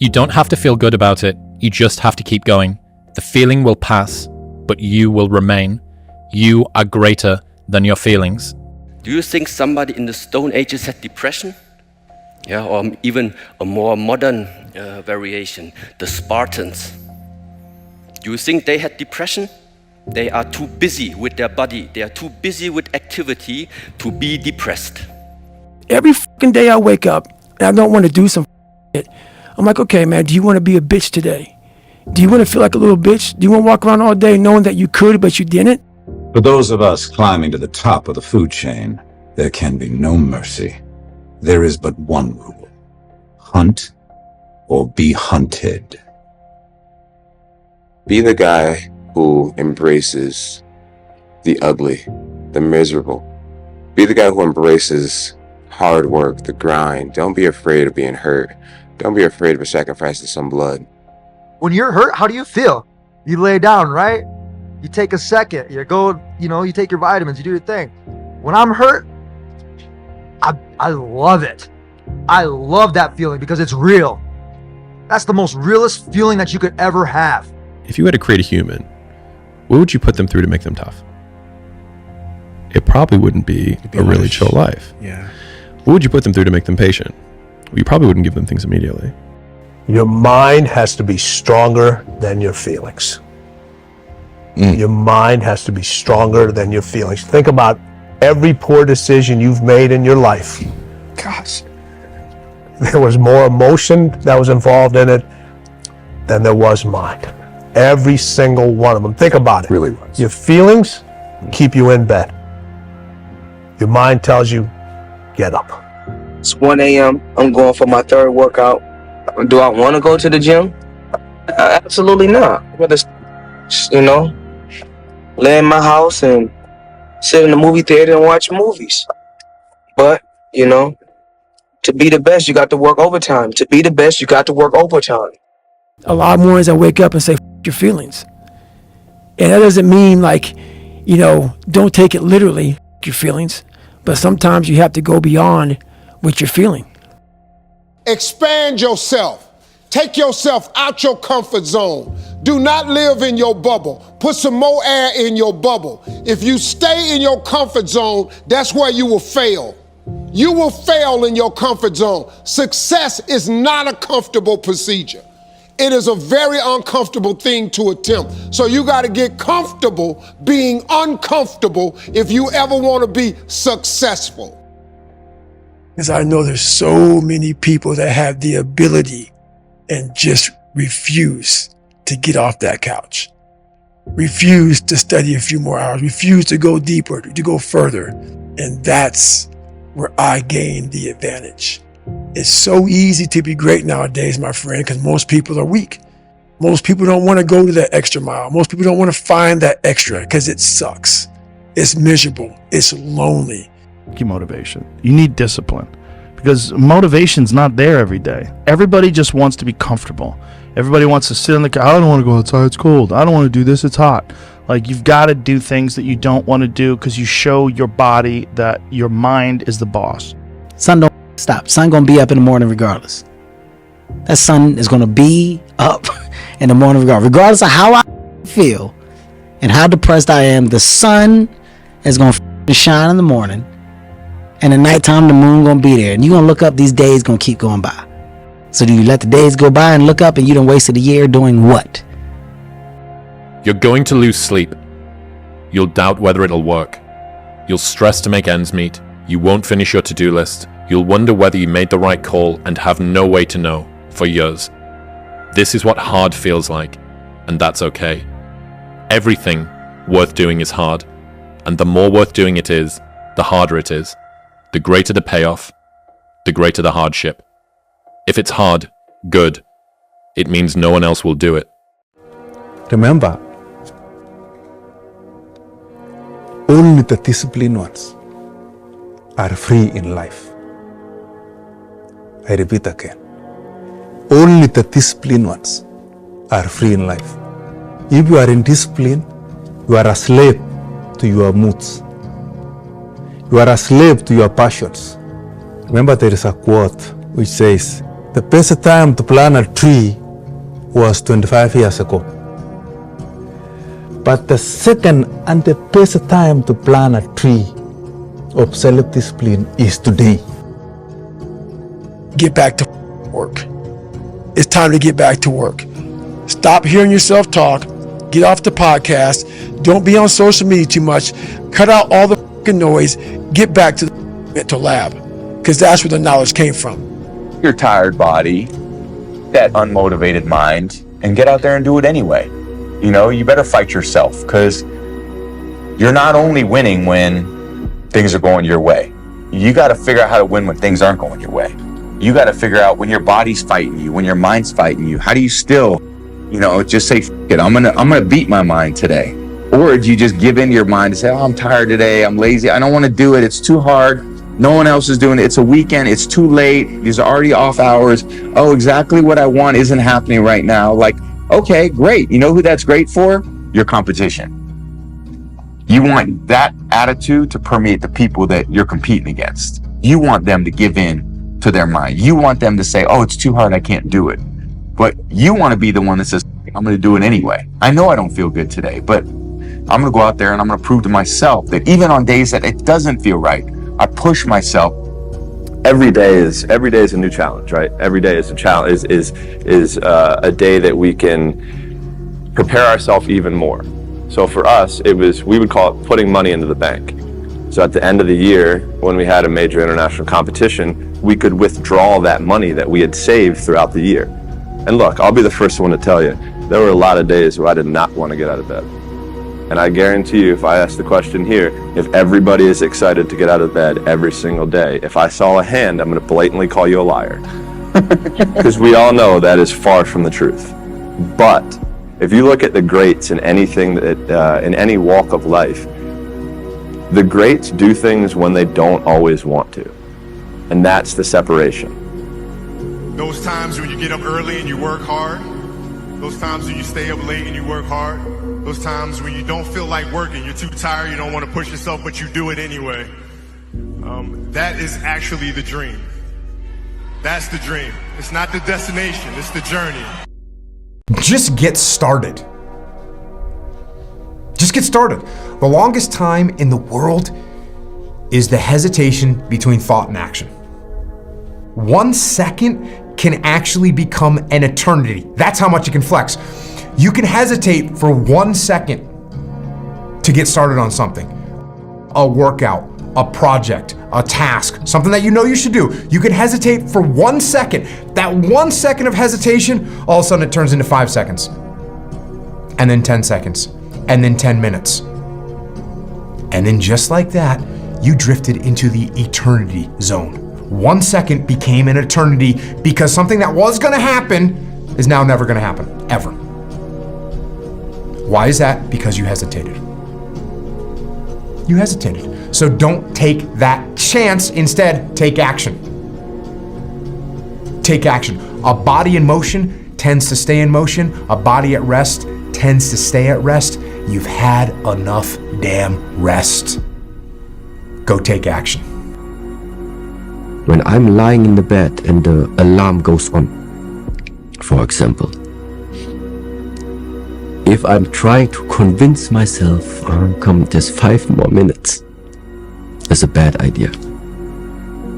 You don't have to feel good about it, you just have to keep going. The feeling will pass, but you will remain. You are greater than your feelings. Do you think somebody in the Stone Ages had depression? Yeah, or even a more modern variation, the Spartans. Do you think they had depression? They are too busy with their body. They are too busy with activity to be depressed. Every fucking day I wake up and I don't want to do some shit. I'm like, okay, man, do you want to be a bitch today? Do you want to feel like a little bitch? Do you want to walk around all day knowing that you could, but you didn't? For those of us climbing to the top of the food chain, there can be no mercy. There is but one rule: hunt or be hunted. Be the guy who embraces the ugly, the miserable. Be the guy who embraces hard work, the grind. Don't be afraid of being hurt. Don't be afraid of sacrificing some blood. When you're hurt, how do you feel? You lay down, right? You take a second, you go, you take your vitamins, you do your thing. When I'm hurt, I love it. I love that feeling because it's real. That's the most realest feeling that you could ever have. If you had to create a human, what would you put them through to make them tough? It probably wouldn't be a really chill life. Yeah. What would you put them through to make them patient? Well, you probably wouldn't give them things immediately. Your mind has to be stronger than your feelings. Your mind has to be stronger than your feelings. Think about every poor decision you've made in your life. Gosh. There was more emotion that was involved in it than there was mind. Every single one of them. Think about it. Really was. Your feelings keep you in bed. Your mind tells you, get up. It's 1 a.m. I'm going for my third workout. Do I want to go to the gym? Absolutely not. I'd rather, lay in my house and sit in the movie theater and watch movies. But, to be the best, you got to work overtime. To be the best, you got to work overtime. A lot of mornings I wake up and say, F your feelings. And that doesn't mean don't take it literally, F your feelings. But sometimes you have to go beyond what you're feeling. Expand yourself. Take yourself out your comfort zone. Do not live in your bubble. Put some more air in your bubble. If you stay in your comfort zone, that's where you will fail. You will fail in your comfort zone. Success is not a comfortable procedure. It is a very uncomfortable thing to attempt. So you got to get comfortable being uncomfortable if you ever want to be successful. Because I know there's so many people that have the ability and just refuse to get off that couch. Refuse to study a few more hours. Refuse to go deeper, to go further. And that's where I gain the advantage. It's so easy to be great nowadays, my friend, because most people are weak. Most people don't want to go to that extra mile. Most people don't want to find that extra because it sucks. It's miserable. It's lonely. Motivation. You need discipline because motivation's not there every day. Everybody just wants to be comfortable. Everybody wants to sit on the couch. I don't want to go outside. It's cold. I don't want to do this. It's hot. Like, you've got to do things that you don't want to do because you show your body that your mind is the boss. Sun don't stop. Sun gonna be up in the morning regardless. That sun is gonna be up in the morning regardless of how I feel and how depressed I am. The sun is gonna shine in the morning, and at nighttime the moon gonna be there, and you gonna look up. These days gonna keep going by. So do you let the days go by and look up and you done wasted a year doing what? You're going to lose sleep. You'll doubt whether it'll work. You'll stress to make ends meet. You won't finish your to-do list. You'll wonder whether you made the right call and have no way to know for years. This is what hard feels like, and that's okay. Everything worth doing is hard, and the more worth doing it is, the harder it is. The greater the payoff, the greater the hardship. If it's hard, good. It means no one else will do it. Remember, only the disciplined ones are free in life. I repeat again. Only the disciplined ones are free in life. If you are in discipline, you are a slave to your moods. You are a slave to your passions. Remember, there is a quote which says, The best time to plant a tree was 25 years ago. But the second and the best time to plant a tree of self-discipline is today. Get back to work. It's time to get back to work. Stop hearing yourself talk. Get off the podcast. Don't be on social media too much. Cut out all the noise. Get back to the mental lab, because that's where the knowledge came from. Your tired body, that unmotivated mind, and get out there and do it anyway. You know, you better fight yourself, because you're not only winning when things are going your way. You got to figure out how to win when things aren't going your way. You got to figure out when your body's fighting you, when your mind's fighting you. How do you still, you know, just say, F it, I'm gonna beat my mind today? Or do you just give in to your mind and say, oh, I'm tired today, I'm lazy, I don't want to do it, it's too hard, no one else is doing it, it's a weekend, it's too late, these are already off hours, oh, exactly what I want isn't happening right now. Like, okay, great. You know who that's great for? Your competition. You want that attitude to permeate the people that you're competing against. You want them to give in to their mind. You want them to say, oh, it's too hard, I can't do it. But you want to be the one that says, I'm going to do it anyway. I know I don't feel good today, but I'm going to go out there and I'm going to prove to myself that even on days that it doesn't feel right, I push myself. Every day is a new challenge, right? Every day is a challenge, is a day that we can prepare ourselves even more. So for us, we would call it putting money into the bank. So at the end of the year, when we had a major international competition, we could withdraw that money that we had saved throughout the year. And look, I'll be the first one to tell you, there were a lot of days where I did not want to get out of bed. And I guarantee you, if I ask the question here, if everybody is excited to get out of bed every single day, if I saw a hand, I'm going to blatantly call you a liar. Because we all know that is far from the truth. But if you look at the greats in anything that, in any walk of life, the greats do things when they don't always want to. And that's the separation. Those times when you get up early and you work hard, those times when you stay up late and you work hard, those times when you don't feel like working, you're too tired, you don't want to push yourself, but you do it anyway. That is actually the dream. That's the dream. It's not the destination, it's the journey. Just get started. Just get started. The longest time in the world is the hesitation between thought and action. 1 second can actually become an eternity. That's how much it can flex. You can hesitate for 1 second to get started on something. A workout, a project, a task, something that you know you should do. You can hesitate for 1 second. That 1 second of hesitation, all of a sudden it turns into 5 seconds. And then 10 seconds. And then 10 minutes. And then just like that, you drifted into the eternity zone. 1 second became an eternity because something that was gonna happen is now never gonna happen, ever. Why is that? Because you hesitated. You hesitated. So don't take that chance. Instead, take action. Take action. A body in motion tends to stay in motion. A body at rest tends to stay at rest. You've had enough damn rest. Go take action. When I'm lying in the bed and the alarm goes on, for example, if I'm trying to convince myself, come just 5 more minutes, that's a bad idea.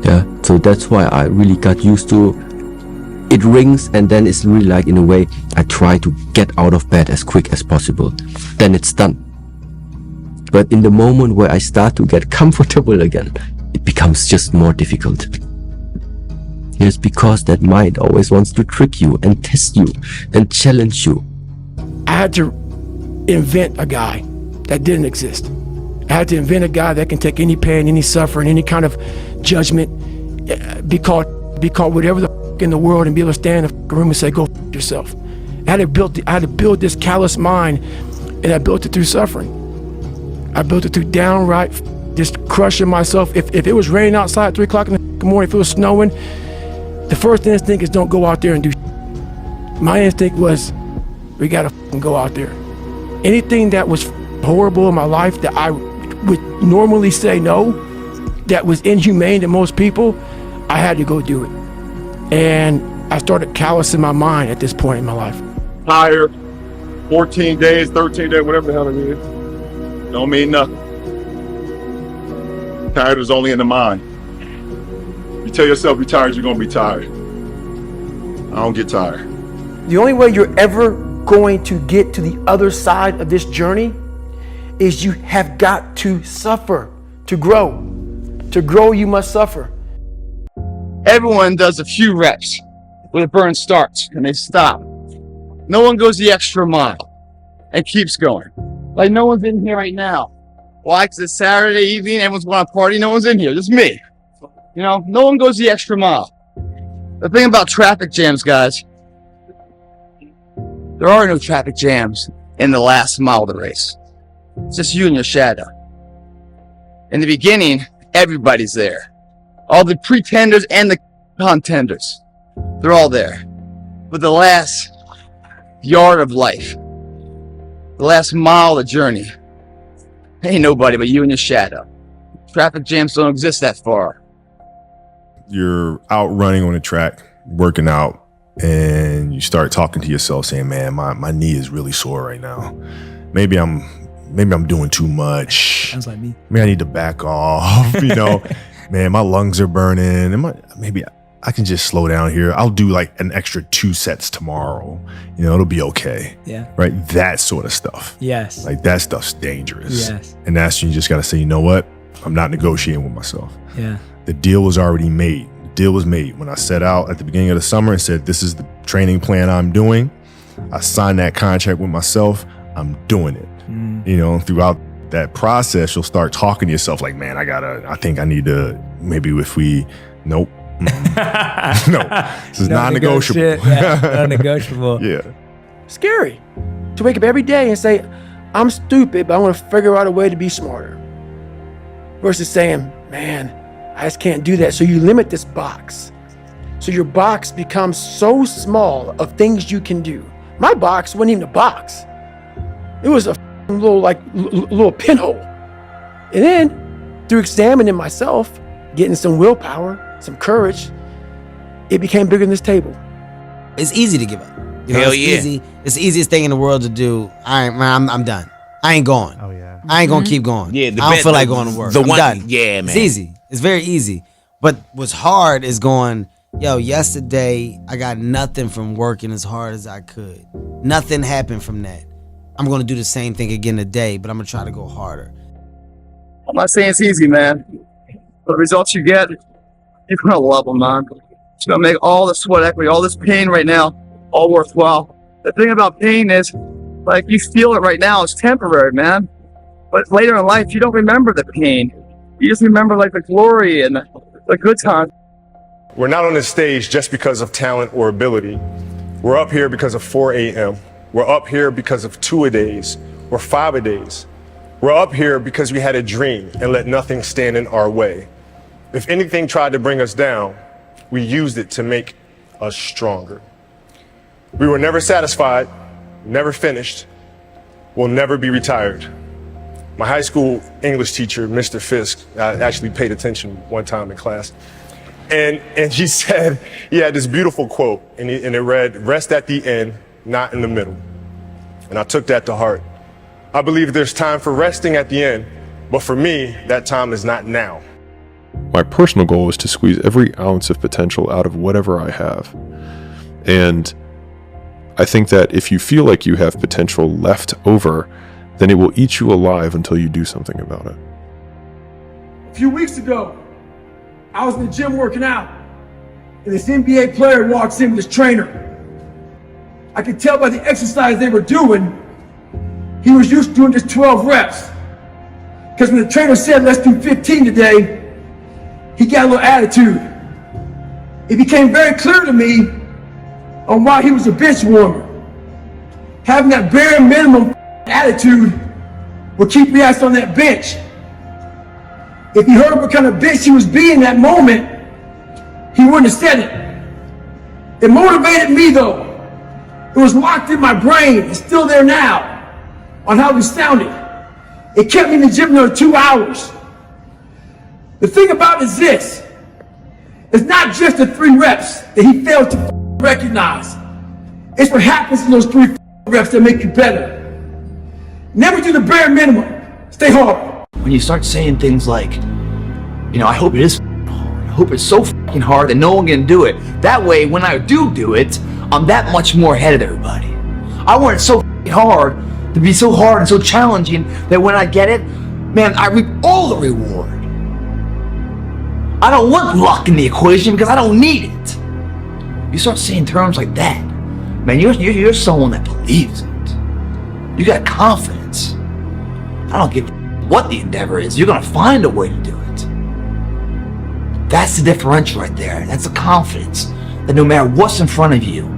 Yeah, so that's why I really got used to it rings, and then it's really like, in a way, I try to get out of bed as quick as possible. Then it's done. But in the moment where I start to get comfortable again, it becomes just more difficult. It's because that mind always wants to trick you and test you and challenge you. I had to invent a guy that didn't exist. I had to invent a guy that can take any pain, any suffering, any kind of judgment, be called whatever the in the world, and be able to stand in the room and say, go yourself. I had to build this callous mind, and I built it through suffering. I built it through downright just crushing myself. If it was raining outside at 3 o'clock in the morning, if it was snowing, the first instinct is don't go out there and do. My instinct was, we gotta go out there. Anything that was horrible in my life that I would normally say no, that was inhumane to most people, I had to go do it. And I started callousing my mind at this point in my life. Tired, 14 days, 13 days, whatever the hell it is. Don't mean nothing. Tired is only in the mind. You tell yourself you're tired, you're gonna be tired. I don't get tired. The only way you're ever going to get to the other side of this journey is you have got to suffer to grow. To grow, you must suffer. Everyone does a few reps where the burn starts and they stop. No one goes the extra mile and keeps going. Like no one's in here right now. Why? Because it's Saturday evening, everyone's going to party, no one's in here, just me. You know, no one goes the extra mile. The thing about traffic jams, guys, there are no traffic jams in the last mile of the race. It's just you and your shadow. In the beginning, everybody's there. All the pretenders and the contenders. They're all there. But the last yard of life, the last mile of the journey, ain't nobody but you and your shadow. Traffic jams don't exist that far. You're out running on the track, working out, and you start talking to yourself saying, man, my knee is really sore right now. Maybe I'm doing too much. Sounds like me. Maybe I need to back off, you know. Man, my lungs are burning. Maybe I can just slow down here. I'll do like an extra 2 sets tomorrow. You know, it'll be okay. Yeah. Right? That sort of stuff. Yes. Like that stuff's dangerous. Yes. And that's when you just got to say, you know what? I'm not negotiating with myself. Yeah. The deal was already made. The deal was made when I set out at the beginning of the summer and said, this is the training plan I'm doing. I signed that contract with myself. I'm doing it. You know, throughout that process, you'll start talking to yourself like, man, I think I need to, maybe if we, nope. No, this is non-negotiable. Yeah, non-negotiable. Yeah. Scary to wake up every day and say, I'm stupid, but I want to figure out a way to be smarter. Versus saying, man, I just can't do that. So you limit this box. So your box becomes so small of things you can do. My box wasn't even a box. It was a little pinhole. And then through examining myself, getting some willpower, some courage, it became bigger than this table. It's easy to give up. You know, Hell it's yeah. easy. It's the easiest thing in the world to do. I'm done. I ain't going. Oh yeah. I ain't gonna keep going. Yeah, I don't feel like going to work. I'm done. Yeah, man. It's easy. It's very easy. But what's hard is going, yo, yesterday I got nothing from working as hard as I could. Nothing happened from that. I'm gonna do the same thing again today, but I'm gonna try to go harder. I'm not saying it's easy, man. But the results you get, you're gonna love them, man. It's gonna make all the sweat equity, all this pain right now, all worthwhile. The thing about pain is, like, you feel it right now, it's temporary, man. But later in life, you don't remember the pain. You just remember, like, the glory and the good times. We're not on this stage just because of talent or ability. We're up here because of 4 a.m. We're up here because of 2-a-days or 5-a-days. We're up here because we had a dream and let nothing stand in our way. If anything tried to bring us down, we used it to make us stronger. We were never satisfied, never finished, will never be retired. My high school English teacher, Mr. Fisk, I actually paid attention one time in class. And he said, he had this beautiful quote, and it read, rest at the end, not in the middle. And I took that to heart. I believe there's time for resting at the end, but for me, that time is not now. My personal goal is to squeeze every ounce of potential out of whatever I have. And I think that if you feel like you have potential left over, then it will eat you alive until you do something about it. A few weeks ago, I was in the gym working out, and this NBA player walks in with his trainer. I could tell by the exercise they were doing, he was used to doing just 12 reps. Because when the trainer said, let's do 15 today, he got a little attitude. It became very clear to me on why he was a bench warmer. Having that bare minimum attitude would keep your ass on that bench. If he heard what kind of bitch he was being that moment, he wouldn't have said it. It motivated me though. It was locked in my brain. It's still there now on how he sounded. It kept me in the gym another 2 hours. The thing about it is this. It's not just the 3 reps that he failed to recognize. It's what happens in those 3 reps that make you better. Never do the bare minimum. Stay hard. When you start saying things like, you know, I hope it is hard. I hope it's so fucking hard that no one can do it. That way, when I do it, I'm that much more ahead of everybody. I want it so fucking hard, to be so hard and so challenging, that when I get it, man, I reap all the reward. I don't want luck in the equation because I don't need it. You start saying terms like that, man, you're someone that believes it. You got confidence. I don't give what the endeavor is. You're gonna find a way to do it. That's the differential right there. That's the confidence that no matter what's in front of you,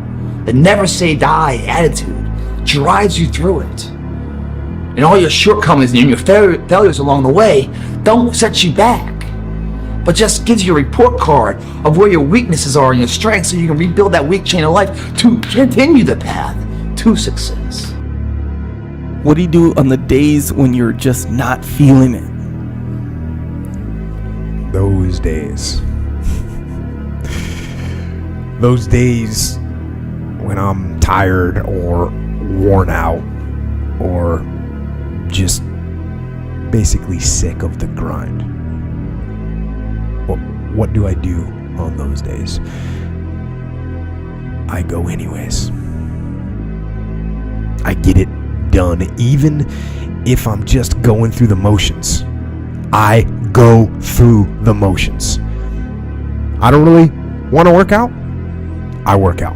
the never say die attitude drives you through it. And all your shortcomings and your failures along the way don't set you back, but just gives you a report card of where your weaknesses are and your strengths, so you can rebuild that weak chain of life to continue the path to success. What do you do on the days when you're just not feeling it? Those days. Those days when I'm tired or worn out or just basically sick of the grind. What do I do on those days? I go anyways. I get it done, even if I'm just going through the motions. I go through the motions. I don't really want to work out. I work out.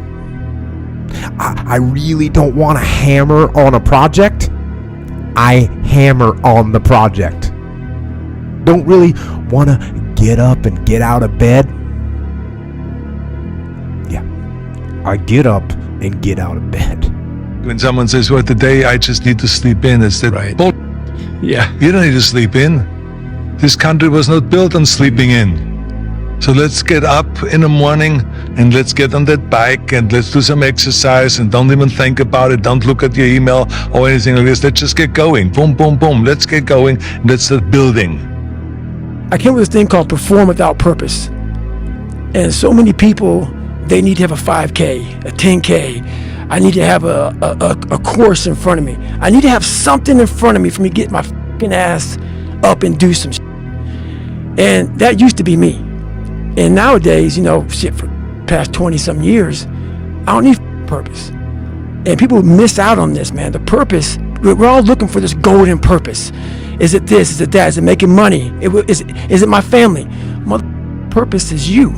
I really don't want to hammer on a project. I hammer on the project. Don't really want to get up and get out of bed. Yeah, I get up and get out of bed. When someone says, well, today I just need to sleep in, it's that right. Yeah. You don't need to sleep in. This country was not built on sleeping in. So let's get up in the morning and let's get on that bike and let's do some exercise and don't even think about it. Don't look at your email or anything like this. Let's just get going. Boom, boom, boom. Let's get going. Let's start building. I came with this thing called perform without purpose. And so many people, they need to have a 5K, a 10K. I need to have a course in front of me. I need to have something in front of me for me to get my fucking ass up and do some shit. And that used to be me. And nowadays, you know, shit, for past 20-something years, I don't need purpose. And people miss out on this, man. The purpose, we're all looking for this golden purpose. Is it this? Is it that? Is it making money? Is it my family? Purpose is you.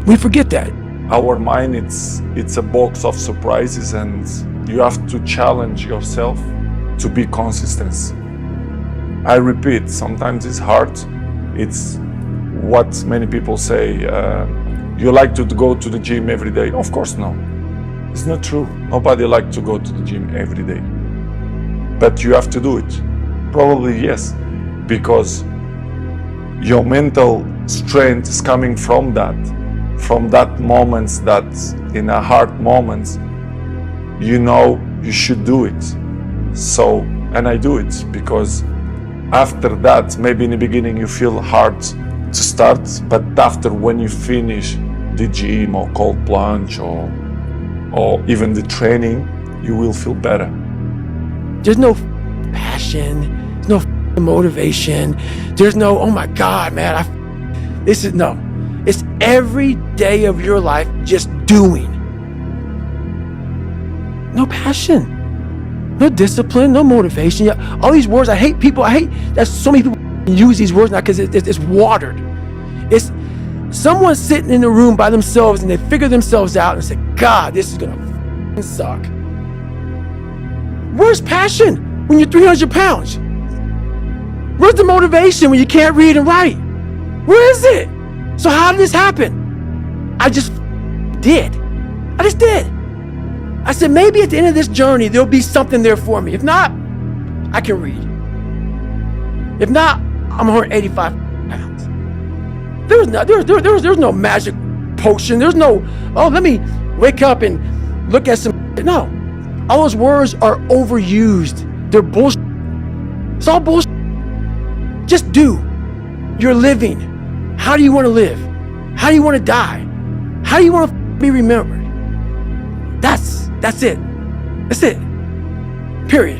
We forget that. Our mind, it's a box of surprises, and you have to challenge yourself to be consistent. I repeat, sometimes it's hard. It's what many people say, you like to go to the gym every day. Of course, no. It's not true. Nobody likes to go to the gym every day. But you have to do it. Probably yes, because your mental strength is coming from that moments that in a hard moments, you know you should do it. So, and I do it because after that, maybe in the beginning you feel hard to start, but after when you finish the gym or cold plunge or even the training, you will feel better. There's no passion, there's no motivation, there's no, oh my God, man, no. It's every day of your life just doing. No passion, no discipline, no motivation. All these words, I hate people, I hate that so many people use these words now because it's watered. It's someone sitting in a room by themselves and they figure themselves out and say, God, this is gonna suck. Where's passion when you're 300 pounds? Where's the motivation when you can't read and write? Where is it? So how did this happen? I just did. I just did. I said, maybe at the end of this journey, there'll be something there for me. If not, I can read. If not, I'm 185 pounds. There's no magic potion. There's no, oh, let me wake up and look at some, no. All those words are overused. They're bullshit. It's all bullshit. Just do. You're living. How do you want to live? How do you want to die? How do you want to be remembered? That's it. That's it. Period.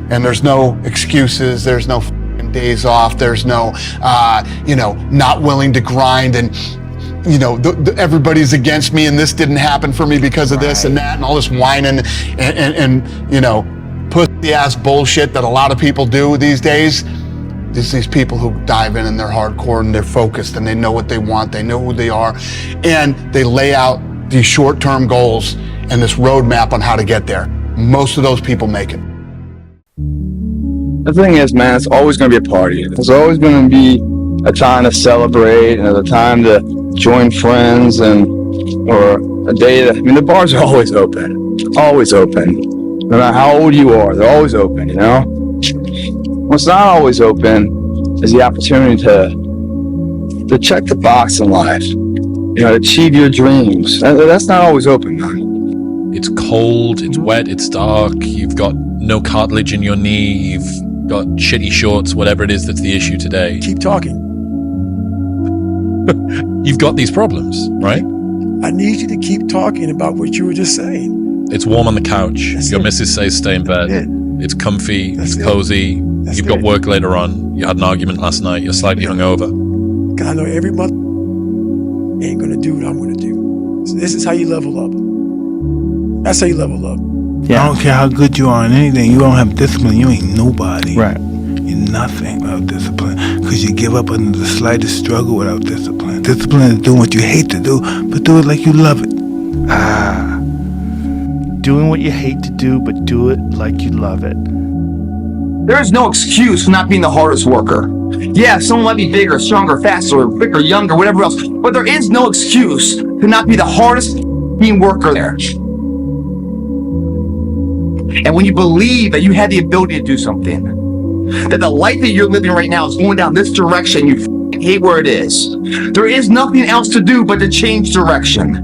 And there's no excuses. There's no f***ing days off. There's no, not willing to grind and, everybody's against me and this didn't happen for me because of this and that and all this whining and pussy ass bullshit that a lot of people do these days. These people who dive in and they're hardcore and they're focused and they know what they want, they know who they are, and they lay out these short-term goals and this roadmap on how to get there. Most of those people make it. The thing is, man, it's always going to be a party. There's always going to be a time to celebrate and a time to join friends or a day that, the bars are always open. Always open. No matter how old you are, they're always open, What's not always open is the opportunity to check the box in life, to achieve your dreams. That's not always open, man. It's cold, it's wet, it's dark, you've got no cartilage in your knee, you've got shitty shorts, whatever it is that's the issue today. Keep talking. You've got these problems, right? I need you to keep talking about what you were just saying. It's warm on the couch. Your missus says stay in bed. It's comfy, it's cozy. You've got work later on. You had an argument last night. You're slightly hungover. God, I know every month ain't gonna do what I'm gonna do. So this is how you level up. That's how you level up. Yeah. I don't care how good you are in anything. You don't have discipline. You ain't nobody. Right. You're nothing without discipline. Because you give up under the slightest struggle without discipline. Discipline is doing what you hate to do, but do it like you love it. Doing what you hate to do, but do it like you love it. There is no excuse for not being the hardest worker. Yeah, someone might be bigger, stronger, faster, or quicker, younger, whatever else, but there is no excuse to not be the hardest worker there. And when you believe that you have the ability to do something, that the life that you're living right now is going down this direction, you hate where it is. There is nothing else to do but to change direction.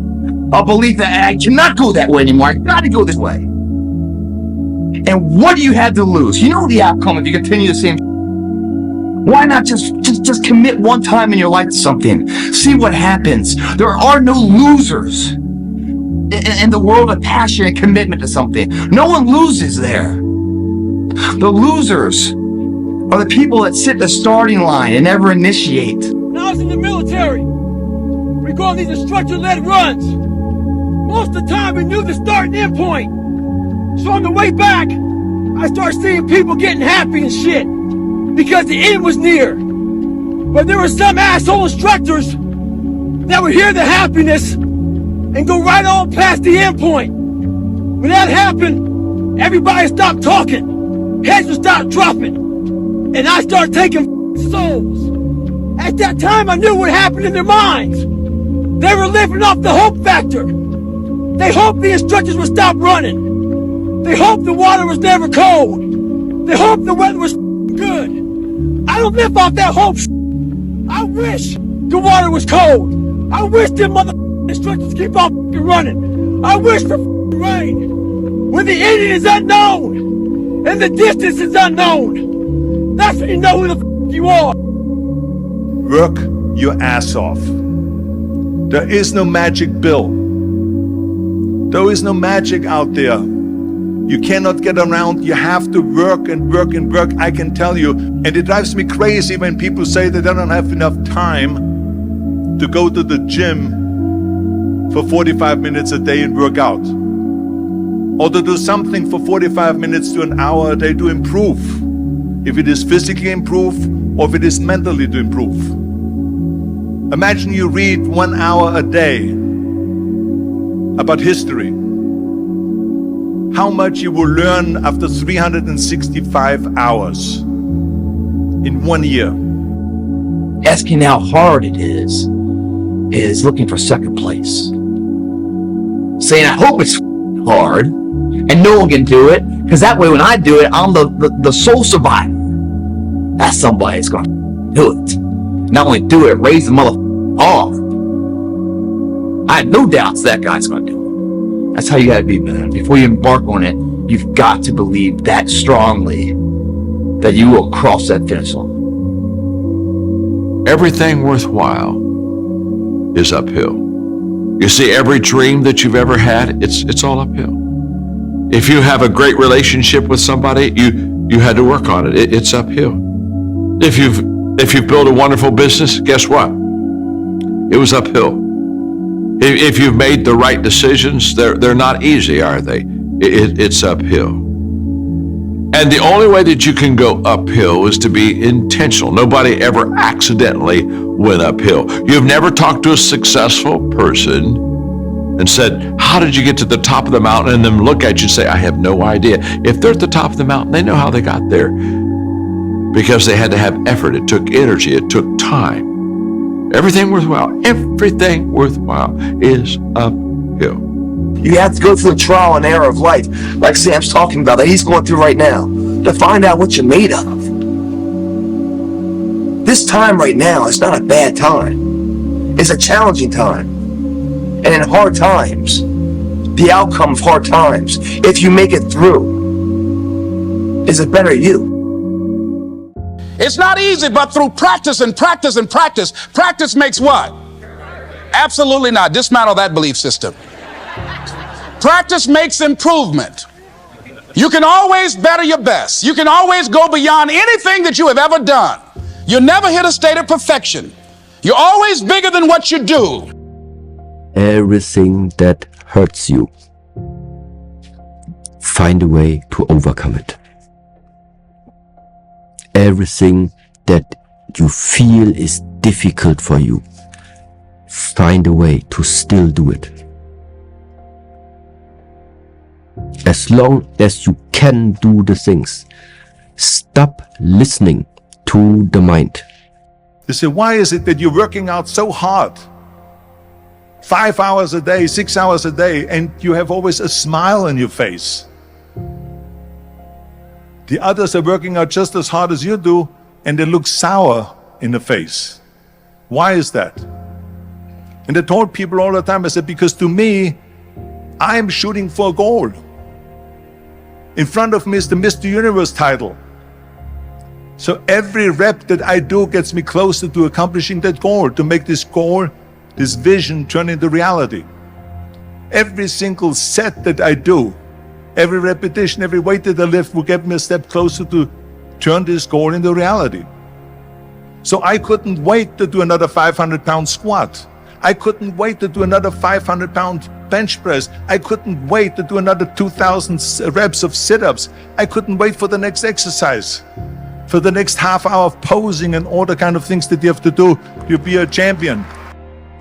A belief that I cannot go that way anymore. I gotta go this way. And what do you have to lose? You know the outcome if you continue the same. Why not just commit one time in your life to something? See what happens. There are no losers in the world of passion and commitment to something. No one loses there. The losers are the people that sit the starting line and never initiate. When I was in the military, we go on these instructor-led runs. Most of the time we knew the start and end point. So on the way back, I started seeing people getting happy and shit because the end was near. But there were some asshole instructors that would hear the happiness and go right on past the end point. When that happened, everybody stopped talking. Heads would start dropping. And I started taking souls. At that time, I knew what happened in their minds. They were living off the hope factor. They hoped the instructors would stop running. They hoped the water was never cold. They hoped the weather was good. I don't live off that hope. I wish the water was cold. I wish them motherfucking instructors keep on running. I wish for rain. When the ending is unknown and the distance is unknown, that's when you know who the you are. Work your ass off. There is no magic pill. There is no magic out there. You cannot get around. You have to work and work and work, I can tell you. And it drives me crazy when people say they don't have enough time to go to the gym for 45 minutes a day and work out. Or to do something for 45 minutes to an hour a day to improve. If it is physically improve or if it is mentally to improve. Imagine you read 1 hour a day about history. How much you will learn after 365 hours in 1 year. Asking how hard it is looking for second place. Saying, I hope it's hard, and no one can do it, because that way when I do it, I'm the sole survivor. That's somebody's gonna do it. Not only do it, raise the motherfucker off. I have no doubts that guy's gonna do it. That's how you gotta be, man. Before you embark on it, you've got to believe that strongly that you will cross that finish line. Everything worthwhile is uphill. You see, every dream that you've ever had, it's all uphill. If you have a great relationship with somebody, you had to work on it. It's uphill. If you've built a wonderful business, guess what? It was uphill. If you've made the right decisions, they're not easy, are they? It's uphill. And the only way that you can go uphill is to be intentional. Nobody ever accidentally went uphill. You've never talked to a successful person and said, how did you get to the top of the mountain? And then look at you and say, I have no idea. If they're at the top of the mountain, they know how they got there. Because they had to have effort. It took energy. It took time. Everything worthwhile is uphill. You have to go through the trial and error of life, like Sam's talking about, that he's going through right now, to find out what you're made of. This time right now is not a bad time. It's a challenging time. And in hard times, the outcome of hard times, if you make it through, is a better you. It's not easy, but through practice and practice and practice, practice makes what? Absolutely not. Dismantle that belief system. Practice makes improvement. You can always better your best. You can always go beyond anything that you have ever done. You'll never hit a state of perfection. You're always bigger than what you do. Everything that hurts you, find a way to overcome it. Everything that you feel is difficult for you, find a way to still do it. As long as you can do the things, stop listening to the mind. You say, why is it that you're working out so hard? 5 hours a day, 6 hours a day, and you have always a smile on your face. The others are working out just as hard as you do, and they look sour in the face. Why is that? And I told people all the time, I said, because to me, I'm shooting for a goal. In front of me is the Mr. Universe title. So every rep that I do gets me closer to accomplishing that goal, to make this goal, this vision turn into reality. Every single set that I do, every repetition, every weight that I lift will get me a step closer to turn this goal into reality. So I couldn't wait to do another 500-pound squat. I couldn't wait to do another 500-pound bench press. I couldn't wait to do another 2,000 reps of sit-ups. I couldn't wait for the next exercise, for the next half hour of posing and all the kind of things that you have to do to be a champion.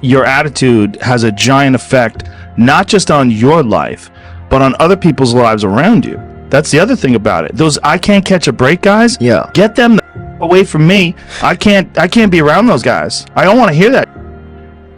Your attitude has a giant effect, not just on your life, but on other people's lives around you. That's the other thing about it. Those I can't catch a break guys, get them away from me. I can't be around those guys. I don't want to hear that.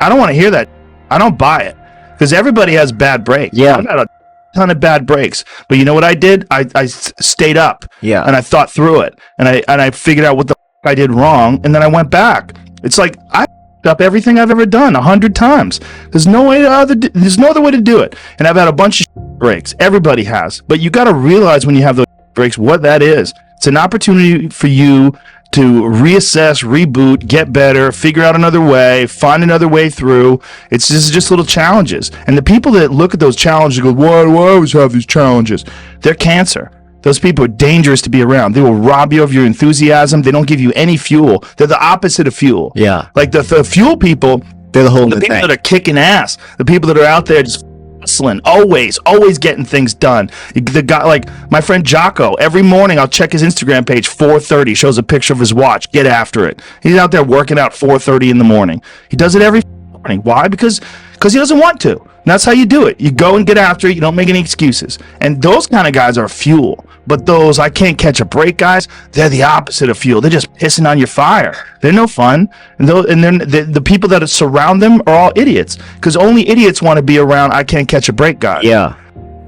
I don't want to hear that. I don't buy it. Because everybody has bad breaks. Yeah. I've had a ton of bad breaks. But you know what I did? I stayed up. Yeah. And I thought through it. And I figured out what the I did wrong. And then I went back. It's like I up everything I've ever done 100 times. There's no other way to do it. And I've had a bunch of breaks. Everybody has. But you got to realize when you have those breaks what that is. It's an opportunity for you to reassess, reboot, get better, figure out another way, find another way through. It's just little challenges. And the people that look at those challenges go, why do I always have these challenges? They're cancer. Those people are dangerous to be around. They will rob you of your enthusiasm. They don't give you any fuel. They're the opposite of fuel. Yeah. Like the fuel people, they're the people that are kicking ass. The people that are out there just hustling, always getting things done. The guy, like my friend Jocko, every morning I'll check his Instagram page, 4:30, shows a picture of his watch. Get after it. He's out there working out 4:30 in the morning. He does it every morning. Why? Because he doesn't want to. And that's how you do it. You go and get after it. You don't make any excuses. And those kind of guys are fuel. But those I can't catch a break guys, they're the opposite of fuel. They're just pissing on your fire. They're no fun. And then the people that surround them are all idiots. Because only idiots want to be around I can't catch a break guys. Yeah.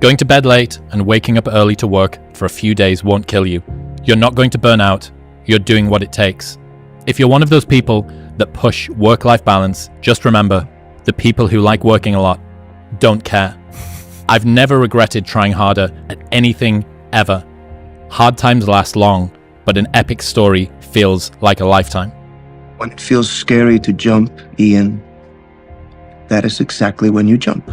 Going to bed late and waking up early to work for a few days won't kill you. You're not going to burn out. You're doing what it takes. If you're one of those people that push work-life balance, just remember, the people who like working a lot don't care. I've never regretted trying harder at anything ever. Hard times last long, but an epic story feels like a lifetime. When it feels scary to jump, Ian, that is exactly when you jump.